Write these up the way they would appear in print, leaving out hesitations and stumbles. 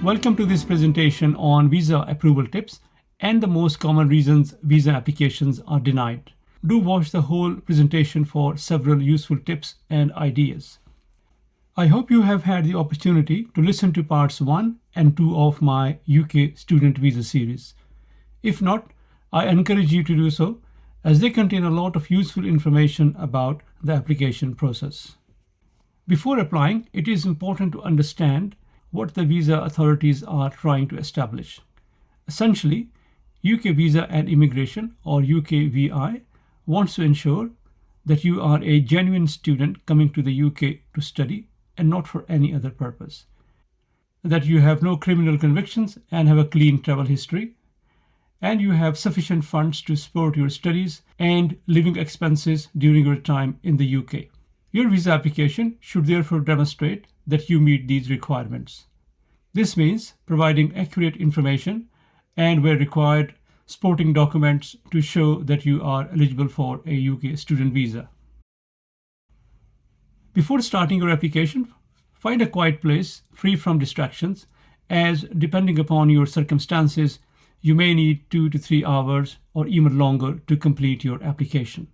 Welcome to this presentation on visa approval tips and the most common reasons visa applications are denied. Do watch the whole presentation for several useful tips and ideas. I hope you have had the opportunity to listen to parts 1 and 2 of my UK student visa series. If not, I encourage you to do so, as they contain a lot of useful information about the application process. Before applying, it is important to understand what the visa authorities are trying to establish. Essentially, UK Visa and Immigration, or UKVI, wants to ensure that you are a genuine student coming to the UK to study and not for any other purpose. That you have no criminal convictions and have a clean travel history, and you have sufficient funds to support your studies and living expenses during your time in the UK. Your visa application should therefore demonstrate that you meet these requirements. This means providing accurate information and, where required, supporting documents to show that you are eligible for a UK student visa. Before starting your application, find a quiet place free from distractions, as depending upon your circumstances, you may need 2 to 3 hours or even longer to complete your application.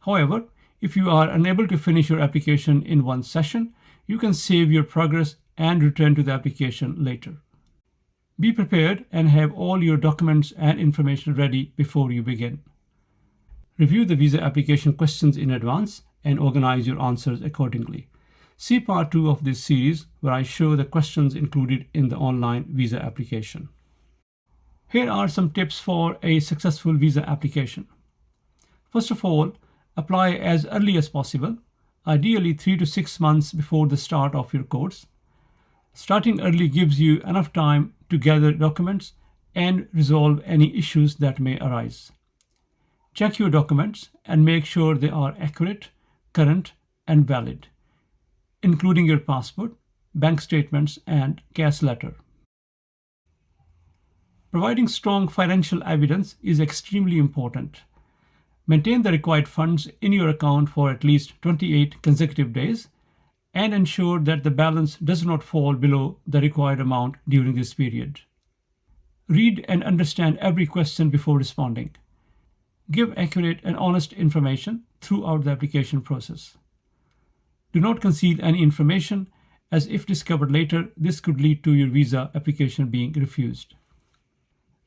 However, if you are unable to finish your application in one session, you can save your progress and return to the application later. Be prepared and have all your documents and information ready before you begin. Review the visa application questions in advance and organize your answers accordingly. See part 2 of this series, where I show the questions included in the online visa application. Here are some tips for a successful visa application. First of all, apply as early as possible, ideally 3 to 6 months before the start of your course. Starting early gives you enough time to gather documents and resolve any issues that may arise. Check your documents and make sure they are accurate, current, and valid, including your passport, bank statements, and cash letter. Providing strong financial evidence is extremely important. Maintain the required funds in your account for at least 28 consecutive days and ensure that the balance does not fall below the required amount during this period. Read and understand every question before responding. Give accurate and honest information throughout the application process. Do not conceal any information, as if discovered later, this could lead to your visa application being refused.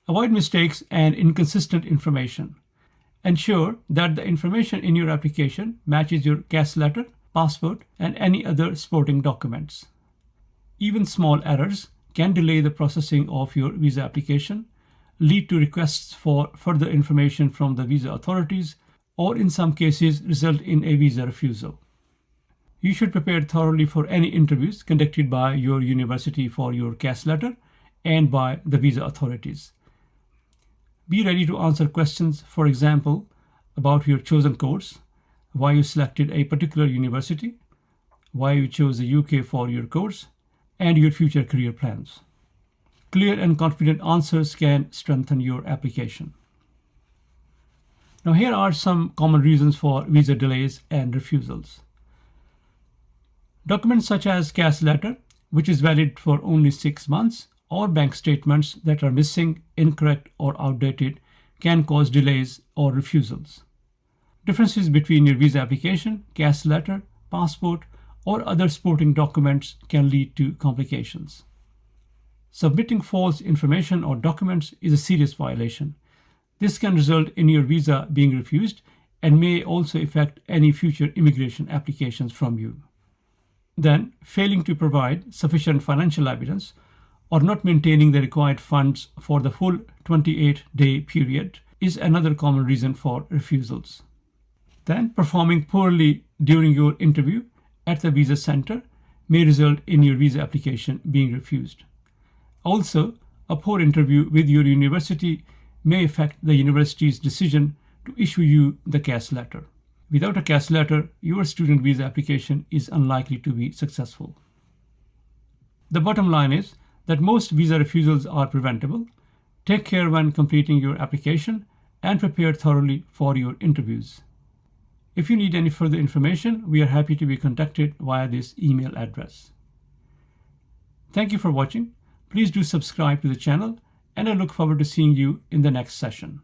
Avoid mistakes and inconsistent information. Ensure that the information in your application matches your cash letter, passport, and any other supporting documents. Even small errors can delay the processing of your visa application, lead to requests for further information from the visa authorities, or in some cases result in a visa refusal. You should prepare thoroughly for any interviews conducted by your university for your cash letter and by the visa authorities. Be ready to answer questions, for example, about your chosen course, why you selected a particular university, why you chose the UK for your course, and your future career plans. Clear and confident answers can strengthen your application. Now, here are some common reasons for visa delays and refusals. Documents such as cash letter, which is valid for only 6 months, or bank statements that are missing, incorrect, or outdated can cause delays or refusals. Differences between your visa application, cash letter, passport, or other supporting documents can lead to complications. Submitting false information or documents is a serious violation. This can result in your visa being refused and may also affect any future immigration applications from you. Then, failing to provide sufficient financial evidence or not maintaining the required funds for the full 28-day period is another common reason for refusals. Then, performing poorly during your interview at the visa center may result in your visa application being refused. Also, a poor interview with your university may affect the university's decision to issue you the cash letter. Without a cash letter, your student visa application is unlikely to be successful. The bottom line is that most visa refusals are preventable. Take care when completing your application and prepare thoroughly for your interviews. If you need any further information, we are happy to be contacted via this email address. Thank you for watching. please do subscribe to the channel, and I look forward to seeing you in the next session.